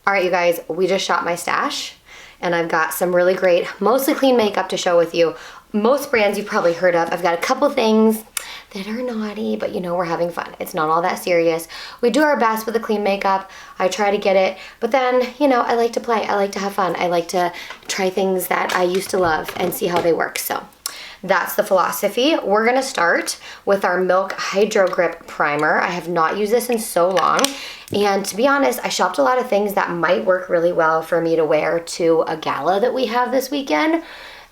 All right, you guys, we just shot my stash and I've got some really great, mostly clean makeup to show with you. Most brands you've probably heard of. I've got a couple things that are naughty, but you know, we're having fun. It's not all that serious. We do our best with the clean makeup. I try to get it, but then, you know, I like to play. I like to have fun. I like to try things that I used to love and see how they work. So that's the philosophy. We're gonna start with our Milk Hydrogrip Primer. I have not used this in so long. And to be honest, I shopped a lot of things that might work really well for me to wear to a gala that we have this weekend.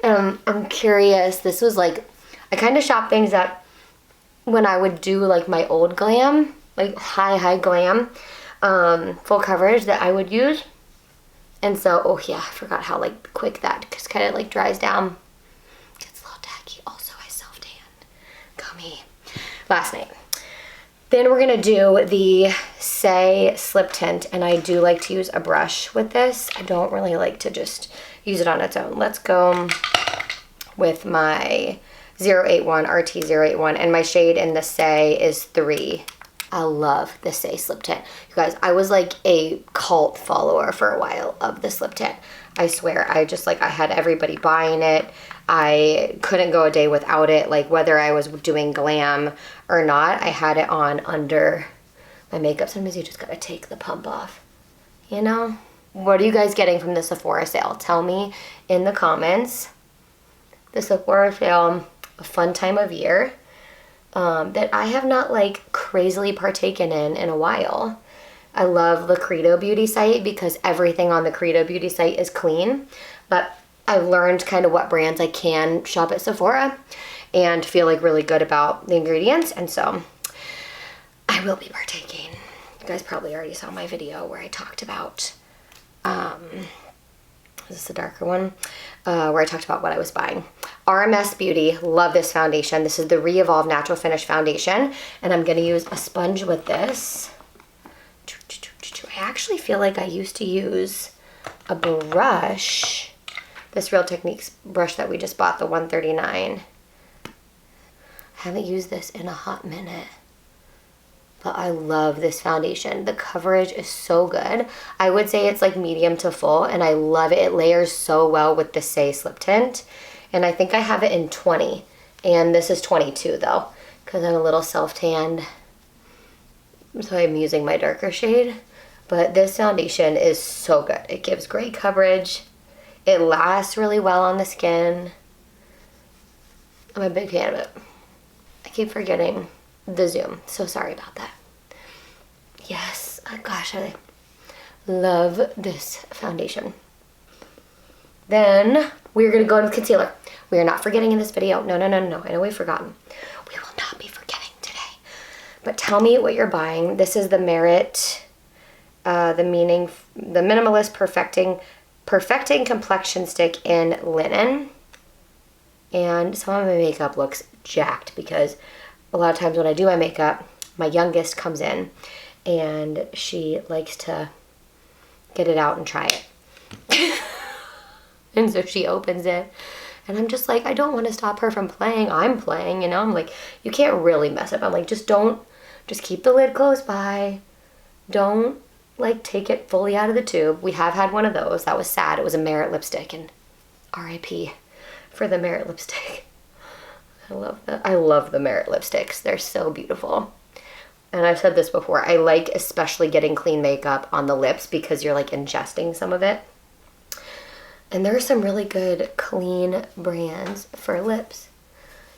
I'm curious, this was like, I kind of shopped things that when I would do like my old glam, like high glam, full coverage that I would use. And so, oh yeah, I forgot how like quick that just kind of like dries down. Gets a little tacky. Also, I self-tanned. Gummy. Last night. Then we're gonna do the Saie slip tint, and I do like to use a brush with this. I don't really like to just use it on its own. Let's go with my 081, RT081, and my shade in the Saie is 3. I love the Saie slip tint. You guys, I was like a cult follower for a while of the slip tint. I swear, I had everybody buying it. I couldn't go a day without it, like whether I was doing glam or not, I had it on under my makeup. Sometimes you just gotta take the pump off, you know? What are you guys getting from the Sephora sale? Tell me in the comments. The Sephora sale, a fun time of year that I have not like crazily partaken in a while. I love the Credo Beauty site because everything on the Credo Beauty site is clean, but I've learned kind of what brands I can shop at Sephora and feel like really good about the ingredients, and so I will be partaking. You guys probably already saw my video where I talked about, is this the darker one? Where I talked about what I was buying. RMS Beauty, love this foundation. This is the Re-Evolve Natural Finish Foundation, and I'm gonna use a sponge with this. I actually feel like I used to use a brush, this Real Techniques brush that we just bought, the 139. I haven't used this in a hot minute, but I love this foundation. The coverage is so good. I would say it's like medium to full, and I love it. It layers so well with the Saie slip tint, and I think I have it in 20, and this is 22 though, because I'm a little self-tanned, so I'm using my darker shade. But this foundation is so good. It gives great coverage. It lasts really well on the skin. I'm a big fan of it. I keep forgetting the zoom, so sorry about that. Yes, oh gosh, I love this foundation. Then we're gonna go in with concealer. We are not forgetting in this video. No, I know we've forgotten. We will not be forgetting today. But tell me what you're buying. This is the Merit, the Minimalist Perfecting Complexion Stick in Linen. And some of my makeup looks jacked because a lot of times when I do my makeup, my youngest comes in and she likes to get it out and try it. And so she opens it and I'm just like, I don't want to stop her from playing. I'm playing, you know? I'm like, you can't really mess up. I'm like, just keep the lid close by. Don't like take it fully out of the tube. We have had one of those. That was sad. It was a Merit lipstick, and RIP for the Merit lipstick. I love the Merit lipsticks. They're so beautiful. And I've said this before, I like especially getting clean makeup on the lips because you're like ingesting some of it. And there are some really good clean brands for lips.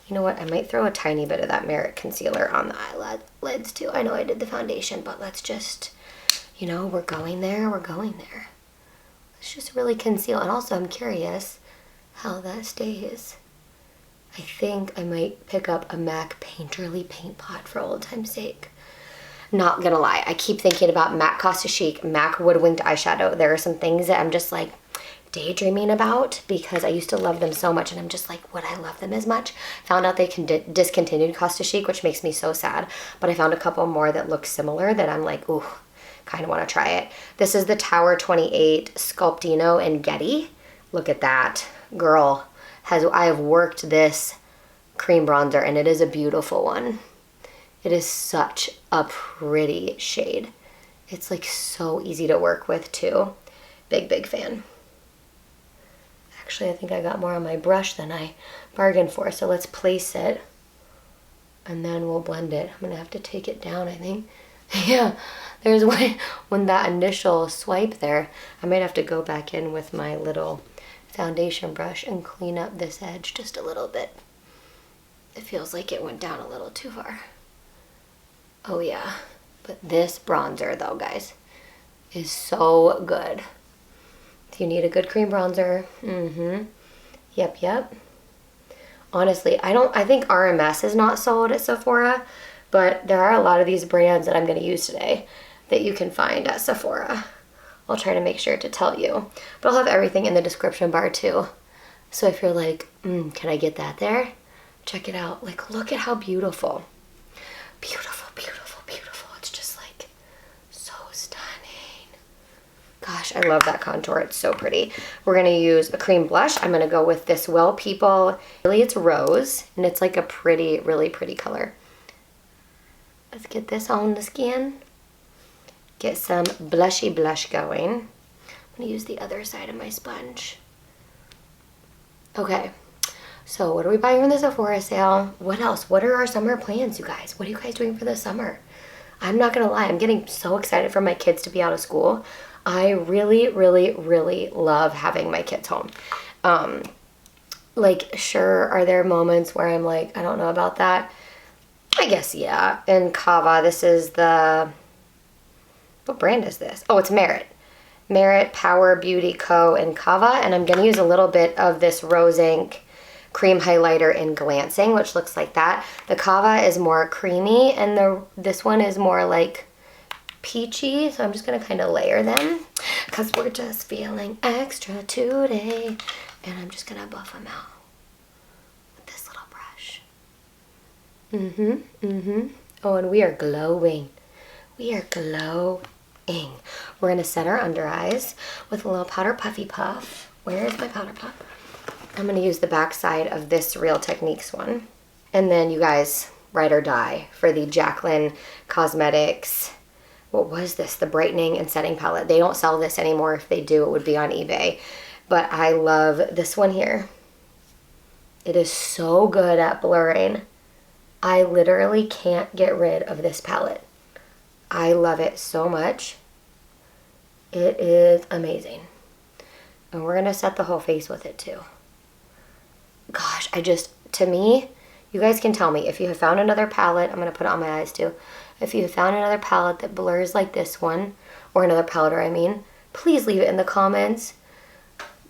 You know what? I might throw a tiny bit of that Merit concealer on the eyelids too. I know I did the foundation, but let's just, you know, we're going there. Let's just really conceal. And also I'm curious how that stays. I think I might pick up a MAC Painterly paint pot for old time's sake. Not gonna lie, I keep thinking about MAC Costa Chic, MAC Wood Winged eyeshadow. There are some things that I'm just like daydreaming about because I used to love them so much, and I'm just like, would I love them as much? Found out they discontinued Costa Chic, which makes me so sad, but I found a couple more that look similar that I'm like, ooh, kind of want to try it. This is the Tower 28 Sculptino in Getty. Look at that. Girl, I have worked this cream bronzer and it is a beautiful one. It is such a pretty shade. It's like so easy to work with too. Big fan. Actually, I think I got more on my brush than I bargained for, so let's place it and then we'll blend it. I'm gonna have to take it down, I think. Yeah, there's when that initial swipe there, I might have to go back in with my little foundation brush and clean up this edge just a little bit. It feels like it went down a little too far. Oh yeah, but this bronzer though, guys, is so good. If you need a good cream bronzer, yep. Honestly, I think RMS is not sold at Sephora, but there are a lot of these brands that I'm gonna use today that you can find at Sephora. I'll try to make sure to tell you, but I'll have everything in the description bar too. So if you're like, can I get that there? Check it out. Like, look at how beautiful. Beautiful. It's just like so stunning. Gosh, I love that contour. It's so pretty. We're gonna use a cream blush. I'm gonna go with this Well People. Really, it's rose, and it's like a pretty, really pretty color. Let's get this on the skin. Get some blushy blush going. I'm gonna use the other side of my sponge. Okay, so what are we buying from the Sephora sale? What else? What are our summer plans, you guys? What are you guys doing for the summer? I'm not gonna lie, I'm getting so excited for my kids to be out of school. I really love having my kids home. Like, sure, are there moments where I'm like, I don't know about that? I guess, yeah. And Cava, this is the, what brand is this? Oh, it's Merit. Merit Power Beauty Co. and Cava, and I'm gonna use a little bit of this Rose Ink cream highlighter in Glancing, which looks like that. The Cava is more creamy, and this one is more like peachy, so I'm just gonna kind of layer them because we're just feeling extra today, and I'm just gonna buff them out with this little brush. Oh, and we are glowing. We are glowing. We're gonna set our under eyes with a little powder puffy puff. Where is my powder puff? I'm gonna use the back side of this Real Techniques one. And then you guys, ride or die for the Jaclyn Cosmetics, what was this? The brightening and setting palette. They don't sell this anymore. If they do, it would be on eBay. But I love this one here. It is so good at blurring. I literally can't get rid of this palette. I love it so much. It is amazing. And we're gonna set the whole face with it too. Gosh, to me, you guys can tell me if you have found another palette. I'm gonna put it on my eyes too. If you have found another palette that blurs like this one, or another powder, I mean, please leave it in the comments.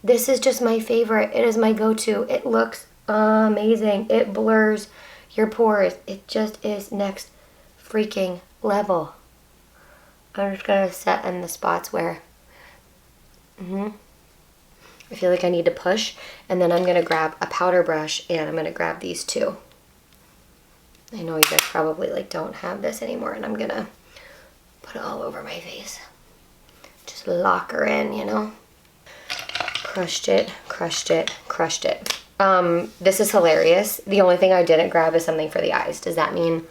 This is just my favorite. It is my go-to. It looks amazing. It blurs your pores. It just is next freaking level. I'm just gonna set in the spots where I feel like I need to push, and then I'm gonna grab a powder brush and I'm gonna grab these two. I know you guys probably like don't have this anymore, and I'm gonna put it all over my face. Just lock her in, you know? Crushed it. This is hilarious. The only thing I didn't grab is something for the eyes. Does that mean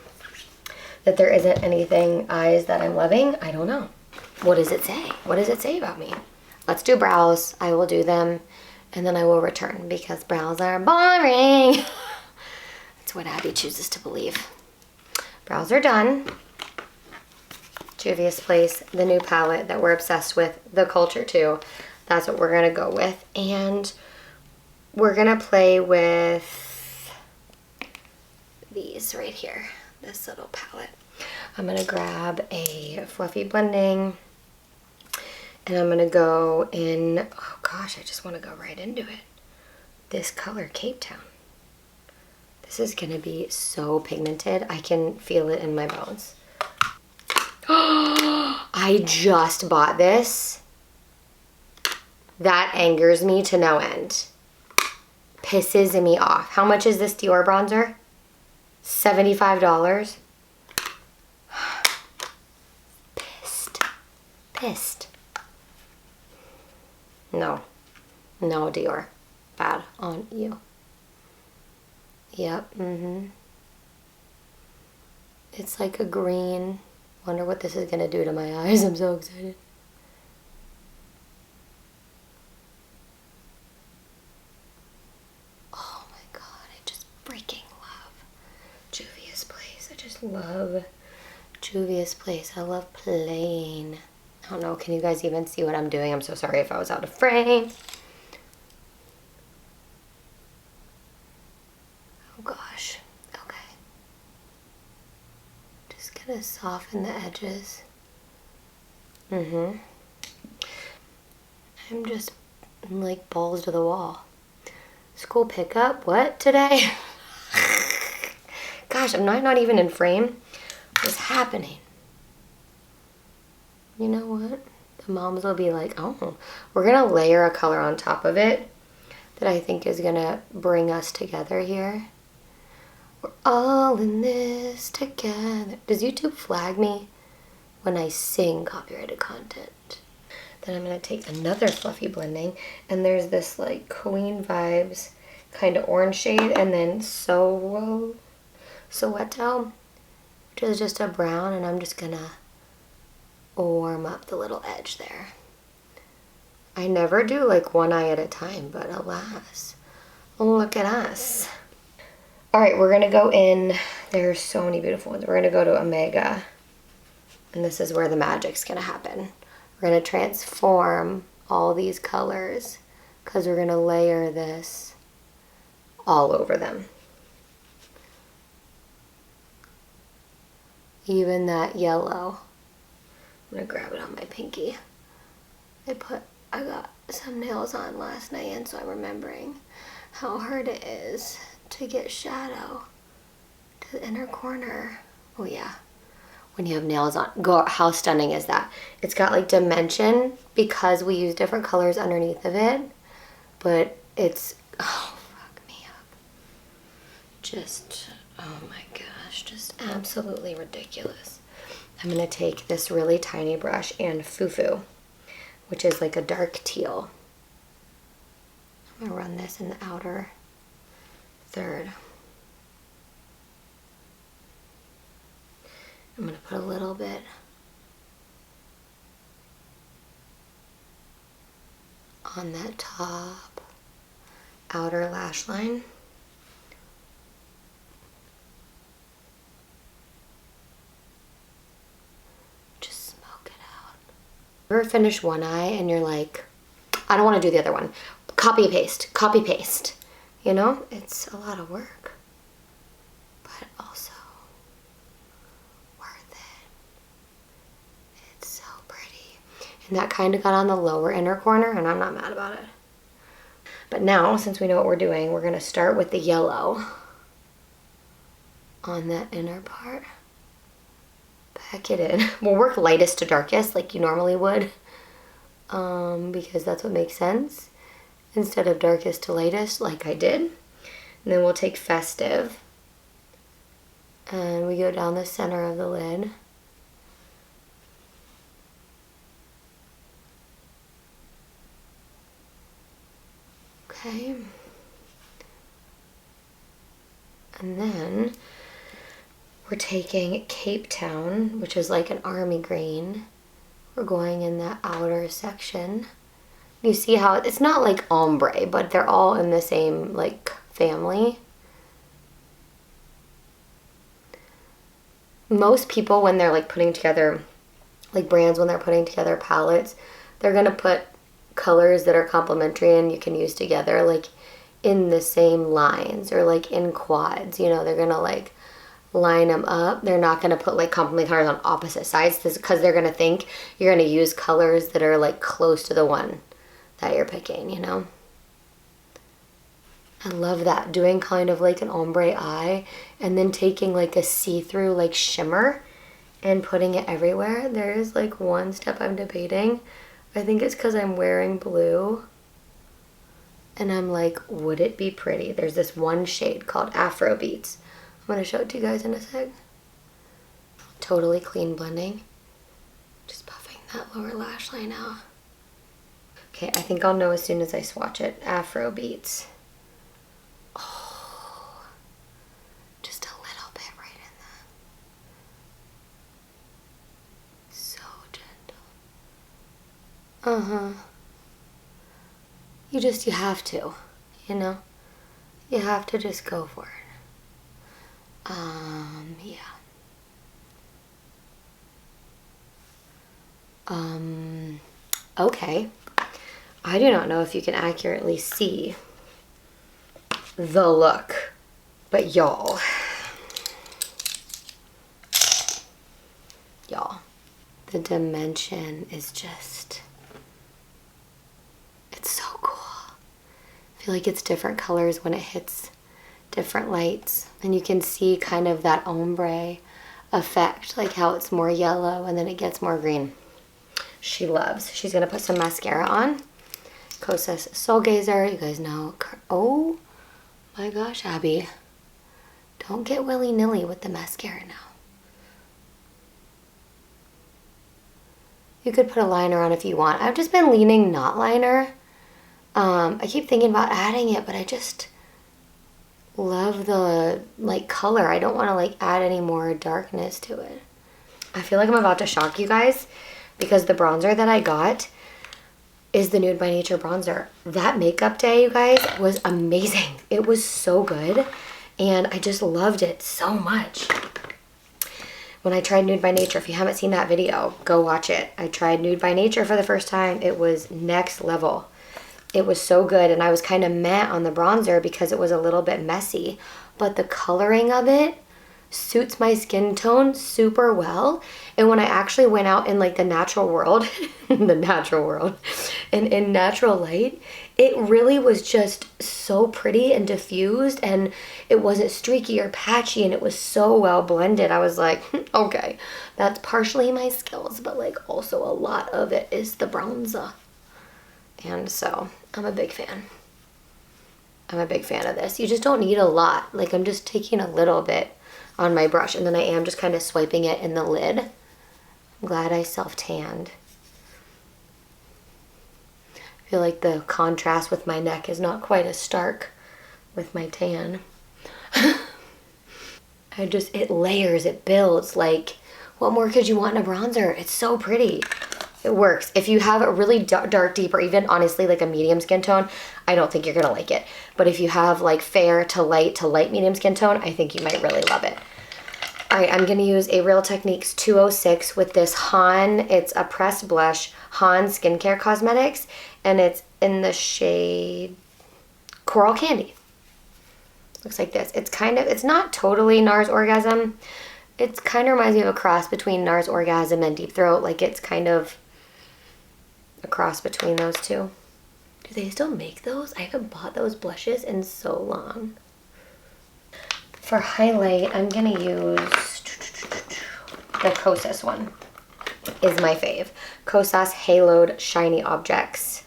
that there isn't anything eyes that I'm loving? I don't know. What does it say? What does it say about me? Let's do brows. I will do them, and then I will return because brows are boring. That's what Abby chooses to believe. Brows are done. Juvias Place, the new palette that we're obsessed with, the Culture too. That's what we're gonna go with, and we're gonna play with these right here. This little palette. I'm gonna grab a fluffy blending, and I'm gonna go in, oh gosh, I just wanna go right into it. This color, Cape Town. This is gonna be so pigmented. I can feel it in my bones. I just bought this. That angers me to no end. Pisses me off. How much is this Dior bronzer? $75. Pissed. No, Dior. Bad on you. Yep, It's like a green. Wonder what this is gonna do to my eyes. I'm so excited. Oh my god, I just freaking love Juvia's Place. I just love Juvia's Place. I love playing. I don't know, can you guys even see what I'm doing? I'm so sorry if I was out of frame. Oh gosh, okay. Just gonna soften the edges. I'm just like balls to the wall. School pickup, what today? Gosh, I'm not even in frame. What's happening? You know what? The moms will be like, oh, we're gonna layer a color on top of it that I think is gonna bring us together here. We're all in this together. Does YouTube flag me when I sing copyrighted content? Then I'm gonna take another fluffy blending, and there's this like Queen Vibes kind of orange shade, and then Soweto, which is just a brown, and I'm just gonna warm up the little edge there. I never do like one eye at a time, but alas, look at us. All right, we're gonna go in, there's so many beautiful ones. We're gonna go to Omega, and this is where the magic's gonna happen. We're gonna transform all these colors because we're gonna layer this all over them. Even that yellow. I'm gonna grab it on my pinky. I got some nails on last night, and so I'm remembering how hard it is to get shadow to the inner corner. Oh yeah, when you have nails on. How stunning is that? It's got like dimension because we use different colors underneath of it, but it's, oh, fuck me up. Just, oh my gosh, just absolutely ridiculous. I'm gonna take this really tiny brush and Fufu, which is like a dark teal. I'm gonna run this in the outer third. I'm gonna put a little bit on that top outer lash line. Just smoke it out. Ever finish one eye and you're like, I don't want to do the other one. Copy paste. You know, it's a lot of work, but also worth it. It's so pretty. And that kind of got on the lower inner corner, and I'm not mad about it. But now, since we know what we're doing, we're gonna start with the yellow on that inner part. Pack it in. We'll work lightest to darkest like you normally would, because that's what makes sense, instead of darkest to lightest like I did. And then we'll take Festive, and we go down the center of the lid. Okay. And then we're taking Cape Town, which is like an army green. We're going in that outer section. You see how it's not like ombre, but they're all in the same like family. Most people, when they're like putting together, like brands, when they're putting together palettes, they're gonna put colors that are complementary and you can use together, like in the same lines or like in quads. You know, they're gonna like line them up. They're not gonna put like complementary colors on opposite sides because they're gonna think you're gonna use colors that are like close to the one that you're picking, you know? I love that, doing kind of like an ombre eye and then taking like a see-through like shimmer and putting it everywhere. There is like one step I'm debating. I think it's because I'm wearing blue and I'm like, would it be pretty? There's this one shade called Afro Beats. I'm gonna show it to you guys in a sec. Totally clean blending. Just buffing that lower lash line out. Okay, I think I'll know as soon as I swatch it. Afro Beats. Oh, just a little bit right in You have to, you know? You have to just go for it. Yeah. Okay. I do not know if you can accurately see the look, but y'all, the dimension is just, it's so cool. I feel like it's different colors when it hits different lights, and you can see kind of that ombre effect, like how it's more yellow and then it gets more green. She loves. She's gonna put some mascara on. Kosas Soulgazer, you guys know. Oh my gosh, Abby. Don't get willy-nilly with the mascara now. You could put a liner on if you want. I've just been leaning not liner. I keep thinking about adding it, but I just love the like color. I don't want to like add any more darkness to it. I feel like I'm about to shock you guys because the bronzer that I got is the Nude by Nature bronzer. That makeup day, you guys, was amazing. It was so good, and I just loved it so much. When I tried Nude by Nature, if you haven't seen that video, go watch it. I tried Nude by Nature for the first time. It was next level. It was so good, and I was kind of meh on the bronzer because it was a little bit messy, but the coloring of it suits my skin tone super well. And when I actually went out in like the natural world, and in natural light, it really was just so pretty and diffused, and it wasn't streaky or patchy, and it was so well blended. I was like, okay, that's partially my skills, but like also a lot of it is the bronzer. And so I'm a big fan. I'm a big fan of this. You just don't need a lot. Like, I'm just taking a little bit on my brush, and then I am just kind of swiping it in the lid. I'm glad I self-tanned. I feel like the contrast with my neck is not quite as stark with my tan. It layers, it builds. Like, what more could you want in a bronzer? It's so pretty. It works. If you have a really dark, deep, or even honestly like a medium skin tone, I don't think you're gonna like it. But if you have like fair to light medium skin tone, I think you might really love it. All right, I'm gonna use a Real Techniques 206 with this Han. It's a pressed blush, Han Skincare Cosmetics, and it's in the shade Coral Candy. Looks like this. It's not totally NARS Orgasm. It kind of reminds me of a cross between NARS Orgasm and Deep Throat. Like, it's kind of a cross between those two. Do they still make those? I haven't bought those blushes in so long. For highlight, I'm gonna use the Kosas one. Is my fave. Kosas Haloed Shiny Objects.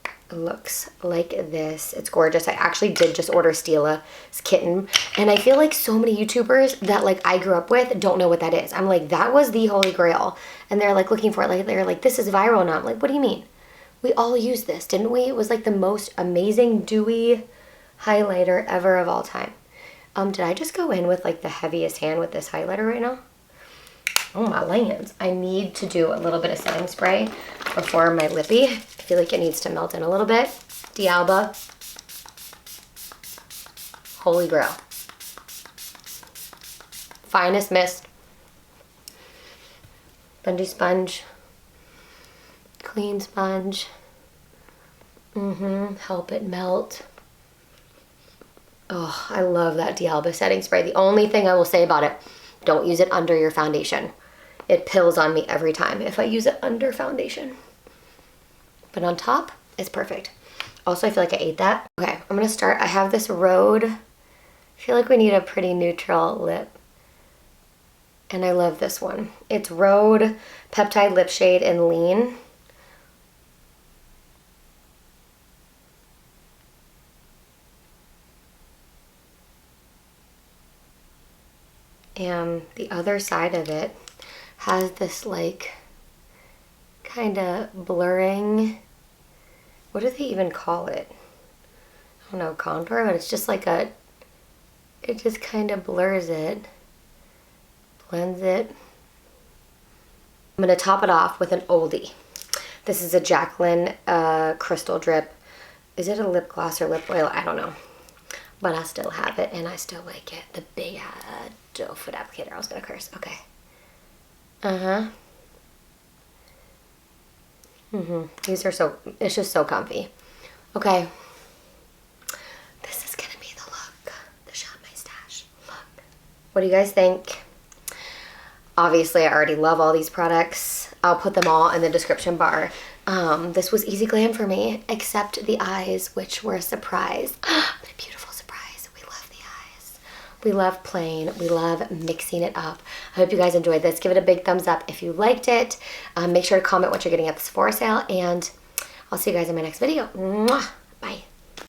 It looks like this. It's gorgeous. I actually did just order Steela's kitten, and I feel like so many YouTubers that like I grew up with don't know what that is. I'm like, that was the holy grail, and they're like looking for it. Like, they're like, this is viral now. I'm like, what do you mean? We all used this, didn't we? It was like the most amazing dewy highlighter ever of all time. Did I just go in with like the heaviest hand with this highlighter right now? Oh my lands. I need to do a little bit of setting spray before my lippy. I feel like it needs to melt in a little bit. D'Alba. Holy grail. Finest mist. Spongy sponge. Clean sponge. Help it melt. Oh, I love that D'Alba setting spray. The only thing I will say about it, don't use it under your foundation. It pills on me every time if I use it under foundation. But on top, it's perfect. Also, I feel like I ate that. Okay, I'm gonna start. I have this Rhode. I feel like we need a pretty neutral lip. And I love this one. It's Rhode Peptide Lip Shade in Lean. And the other side of it has this like kind of blurring, what do they even call it? I don't know, contour, but it's just like it just kind of blurs it, blends it. I'm gonna top it off with an oldie. This is a Jaclyn crystal drip. Is it a lip gloss or lip oil? I don't know. But I still have it and I still like it. The big doe foot applicator. I was gonna curse. Okay. These are so, it's just so comfy. Okay. This is gonna be the look. The Shop My Stash look. What do you guys think? Obviously, I already love all these products. I'll put them all in the description bar. This was easy glam for me, except the eyes, which were a surprise. But a beautiful surprise. We love the eyes. We love plain. We love mixing it up. I hope you guys enjoyed this. Give it a big thumbs up if you liked it. Make sure to comment what you're getting at the Sephora sale, and I'll see you guys in my next video. Mwah! Bye.